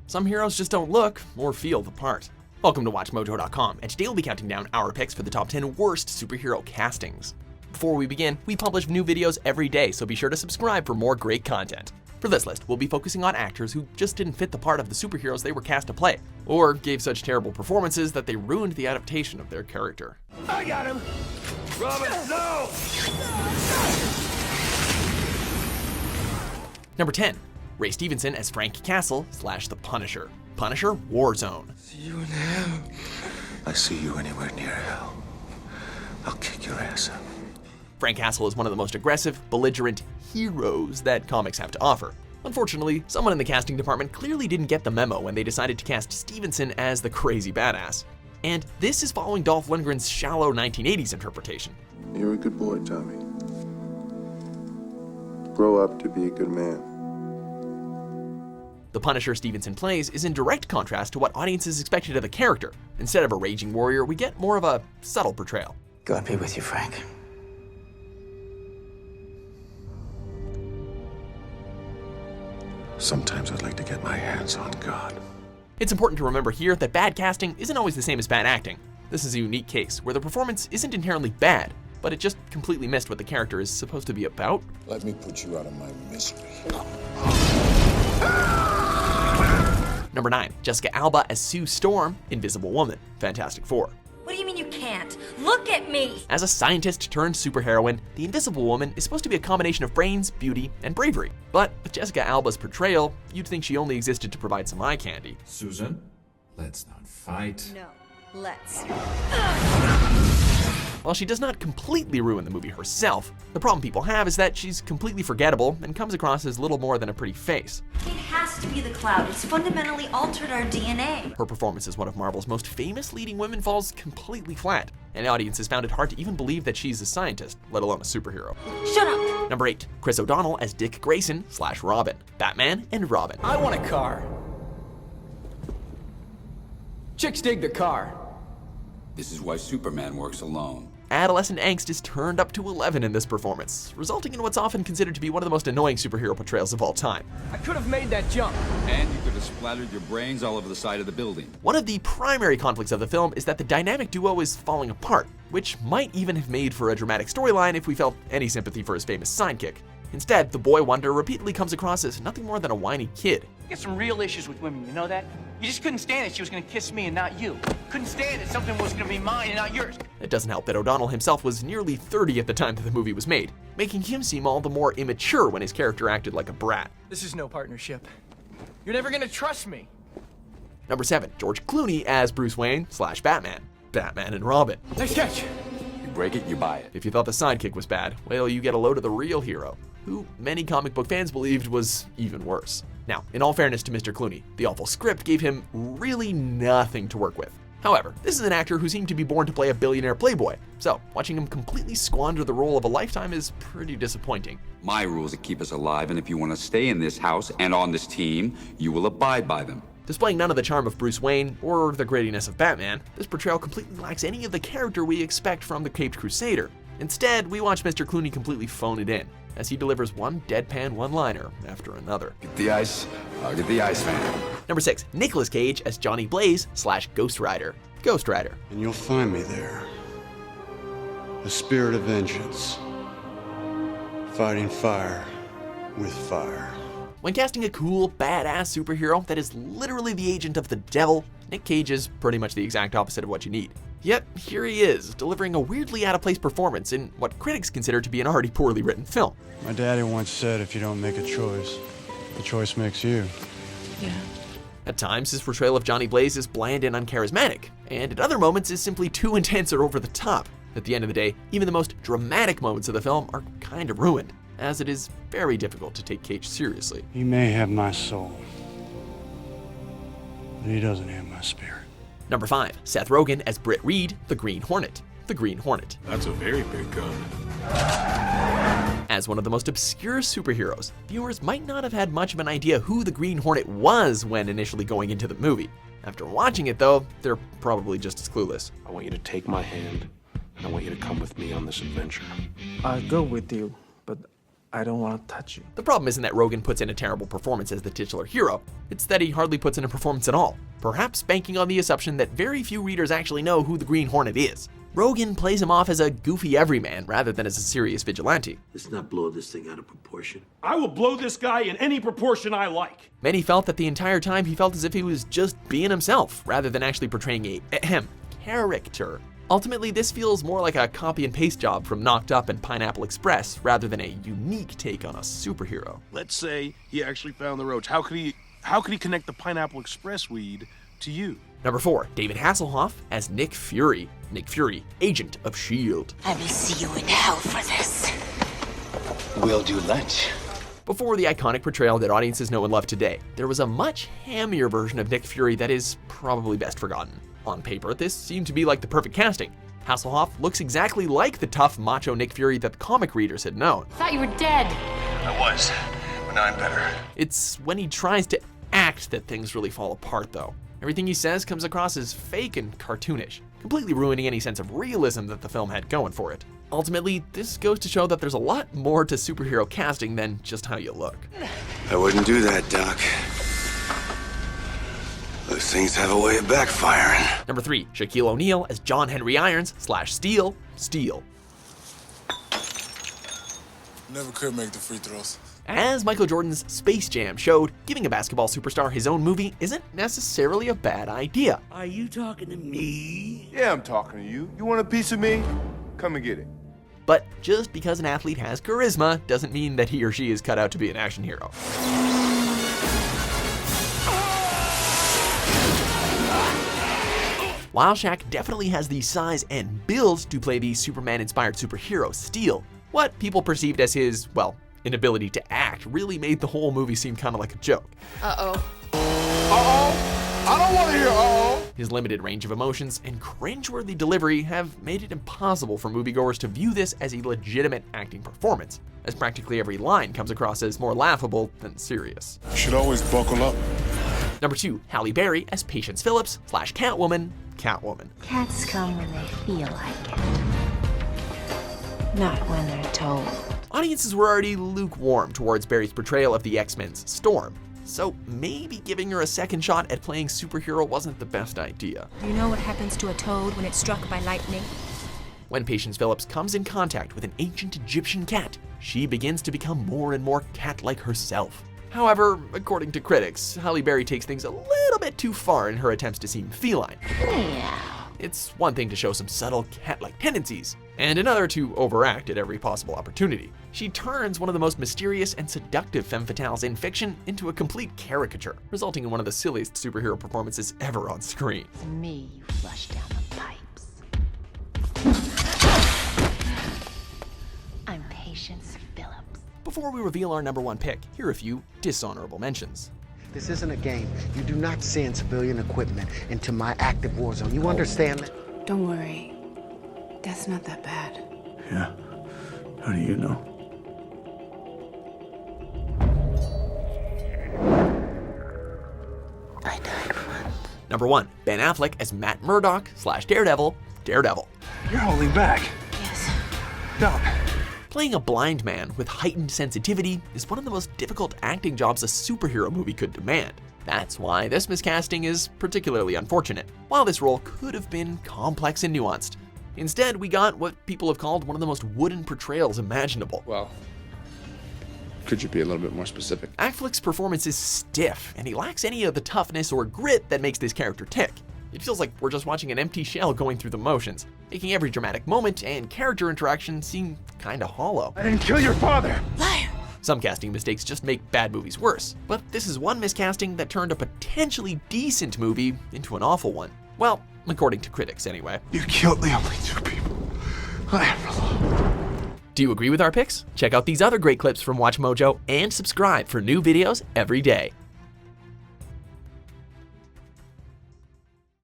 Some heroes just don't look or feel the part. Welcome to WatchMojo.com, and today we'll be counting down our picks for the top 10 worst superhero castings. Before we begin, we publish new videos every day, so be sure to subscribe for more great content. For this list, we'll be focusing on actors who just didn't fit the part of the superheroes they were cast to play, or gave such terrible performances that they ruined the adaptation of their character. I got him! Robin, no! Number 10. Ray Stevenson as Frank Castle / The Punisher. Punisher Warzone. See you in hell. I see you anywhere near hell, I'll kick your ass up. Frank Castle is one of the most aggressive, belligerent heroes that comics have to offer. Unfortunately, someone in the casting department clearly didn't get the memo when they decided to cast Stevenson as the crazy badass. And this is following Dolph Lundgren's shallow 1980s interpretation. You're a good boy, Tommy. Grow up to be a good man. The Punisher Stevenson plays is in direct contrast to what audiences expected of the character. Instead of a raging warrior, we get more of a subtle portrayal. God be with you, Frank. Sometimes I'd like to get my hands on God. It's important to remember here that bad casting isn't always the same as bad acting. This is a unique case where the performance isn't inherently bad, but it just completely missed what the character is supposed to be about. Let me put you out of my misery. Number 9. Jessica Alba as Sue Storm, Invisible Woman, Fantastic Four. What do you mean you can't? Look at me! As a scientist turned superheroine, the Invisible Woman is supposed to be a combination of brains, beauty, and bravery. But with Jessica Alba's portrayal, you'd think she only existed to provide some eye candy. Susan, let's not fight. No, let's. While she does not completely ruin the movie herself, the problem people have is that she's completely forgettable and comes across as little more than a pretty face. It has to be the cloud. It's fundamentally altered our DNA. Her performance as one of Marvel's most famous leading women falls completely flat, and audiences found it hard to even believe that she's a scientist, let alone a superhero. Shut up! Number 8. Chris O'Donnell as Dick Grayson / Robin, Batman and Robin. I want a car. Chicks dig the car. This is why Superman works alone. Adolescent angst is turned up to 11 in this performance, resulting in what's often considered to be one of the most annoying superhero portrayals of all time. I could have made that jump. And you could have splattered your brains all over the side of the building. One of the primary conflicts of the film is that the dynamic duo is falling apart, which might even have made for a dramatic storyline if we felt any sympathy for his famous sidekick. Instead, the boy wonder repeatedly comes across as nothing more than a whiny kid. You get some real issues with women, you know that? You just couldn't stand it she was gonna kiss me and not you. Couldn't stand it something was gonna be mine and not yours. It doesn't help that O'Donnell himself was nearly 30 at the time that the movie was made, making him seem all the more immature when his character acted like a brat. This is no partnership. You're never gonna trust me. Number 7. George Clooney as Bruce Wayne / Batman, Batman and Robin. Nice catch. You break it, you buy it. If you thought the sidekick was bad, well, you get a load of the real hero, who many comic book fans believed was even worse. Now, in all fairness to Mr. Clooney, the awful script gave him really nothing to work with. However, this is an actor who seemed to be born to play a billionaire playboy, so watching him completely squander the role of a lifetime is pretty disappointing. My rules that keep us alive, and if you want to stay in this house and on this team, you will abide by them. Displaying none of the charm of Bruce Wayne or the grittiness of Batman, this portrayal completely lacks any of the character we expect from the Caped Crusader. Instead, we watch Mr. Clooney completely phone it in, as he delivers one deadpan one-liner after another. Get the ice, I'll get the ice man. Number 6. Nicolas Cage as Johnny Blaze / Ghost Rider, Ghost Rider. And you'll find me there. The spirit of vengeance. Fighting fire with fire. When casting a cool, badass superhero that is literally the agent of the devil, Nick Cage is pretty much the exact opposite of what you need. Yet, here he is, delivering a weirdly out-of-place performance in what critics consider to be an already poorly written film. My daddy once said if you don't make a choice, the choice makes you. Yeah. At times, his portrayal of Johnny Blaze is bland and uncharismatic, and at other moments is simply too intense or over the top. At the end of the day, even the most dramatic moments of the film are kind of ruined, as it is very difficult to take Cage seriously. He may have my soul, but he doesn't have my spirit. Number 5. Seth Rogen as Britt Reid, the Green Hornet, the Green Hornet. That's a very big gun. As one of the most obscure superheroes, viewers might not have had much of an idea who the Green Hornet was when initially going into the movie. After watching it though, they're probably just as clueless. I want you to take my hand, and I want you to come with me on this adventure. I'll go with you, but I don't want to touch you. The problem isn't that Rogen puts in a terrible performance as the titular hero, it's that he hardly puts in a performance at all, perhaps banking on the assumption that very few readers actually know who the Green Hornet is. Rogen plays him off as a goofy everyman rather than as a serious vigilante. Let's not blow this thing out of proportion. I will blow this guy in any proportion I like. Many felt that the entire time he felt as if he was just being himself, rather than actually portraying a character. Ultimately, this feels more like a copy and paste job from Knocked Up and Pineapple Express, rather than a unique take on a superhero. Let's say he actually found the roach. How could he connect the Pineapple Express weed to you? Number 4, David Hasselhoff as Nick Fury. Nick Fury, agent of S.H.I.E.L.D. I will see you in hell for this. We'll do lunch. Before the iconic portrayal that audiences know and love today, there was a much hammier version of Nick Fury that is probably best forgotten. On paper, this seemed to be like the perfect casting. Hasselhoff looks exactly like the tough, macho Nick Fury that the comic readers had known. I thought you were dead. I was, but now I'm better. It's when he tries to act that things really fall apart, though. Everything he says comes across as fake and cartoonish, completely ruining any sense of realism that the film had going for it. Ultimately, this goes to show that there's a lot more to superhero casting than just how you look. I wouldn't do that, Doc. Those things have a way of backfiring. Number 3, Shaquille O Neal as John Henry Irons / Steel. Never could make the free throws. As Michael Jordan's Space Jam showed, giving a basketball superstar his own movie isn't necessarily a bad idea. Are you talking to me? Yeah, I'm talking to you. You want a piece of me? Come and get it. But just because an athlete has charisma doesn't mean that he or she is cut out to be an action hero. While Shaq definitely has the size and build to play the Superman-inspired superhero Steel, what people perceived as his, well, inability to act really made the whole movie seem kind of like a joke. Uh-oh. Uh-oh? I don't want to hear uh-oh. His limited range of emotions and cringeworthy delivery have made it impossible for moviegoers to view this as a legitimate acting performance, as practically every line comes across as more laughable than serious. You should always buckle up. Number 2, Halle Berry as Patience Phillips / Catwoman. Cats come when they feel like it, not when they're told. Audiences were already lukewarm towards Berry's portrayal of the X-Men's Storm, so maybe giving her a second shot at playing superhero wasn't the best idea. Do you know what happens to a toad when it's struck by lightning? When Patience Phillips comes in contact with an ancient Egyptian cat, she begins to become more and more cat-like herself. However, according to critics, Halle Berry takes things a little bit too far in her attempts to seem feline. Yeah. It's one thing to show some subtle cat-like tendencies, and another to overact at every possible opportunity. She turns one of the most mysterious and seductive femme fatales in fiction into a complete caricature, resulting in one of the silliest superhero performances ever on screen. To me, you flush down the pipes. I'm Patience Phillips. Before we reveal our number 1 pick, here are a few dishonorable mentions. This isn't a game. You do not send civilian equipment into my active war zone. You understand that? Don't worry. That's not that bad. Yeah. How do you know? I died once. Number 1, Ben Affleck as Matt Murdock / Daredevil. You're holding back. Yes. Stop. Playing a blind man with heightened sensitivity is one of the most difficult acting jobs a superhero movie could demand. That's why this miscasting is particularly unfortunate, while this role could have been complex and nuanced. Instead, we got what people have called one of the most wooden portrayals imaginable. Well, could you be a little bit more specific? Affleck's performance is stiff, and he lacks any of the toughness or grit that makes this character tick. It feels like we're just watching an empty shell going through the motions, making every dramatic moment and character interaction seem kinda hollow. I didn't kill your father. Liar. Some casting mistakes just make bad movies worse, but this is one miscasting that turned a potentially decent movie into an awful one. Well, according to critics anyway. You killed the only 2 people I ever loved. Do you agree with our picks? Check out these other great clips from WatchMojo and subscribe for new videos every day.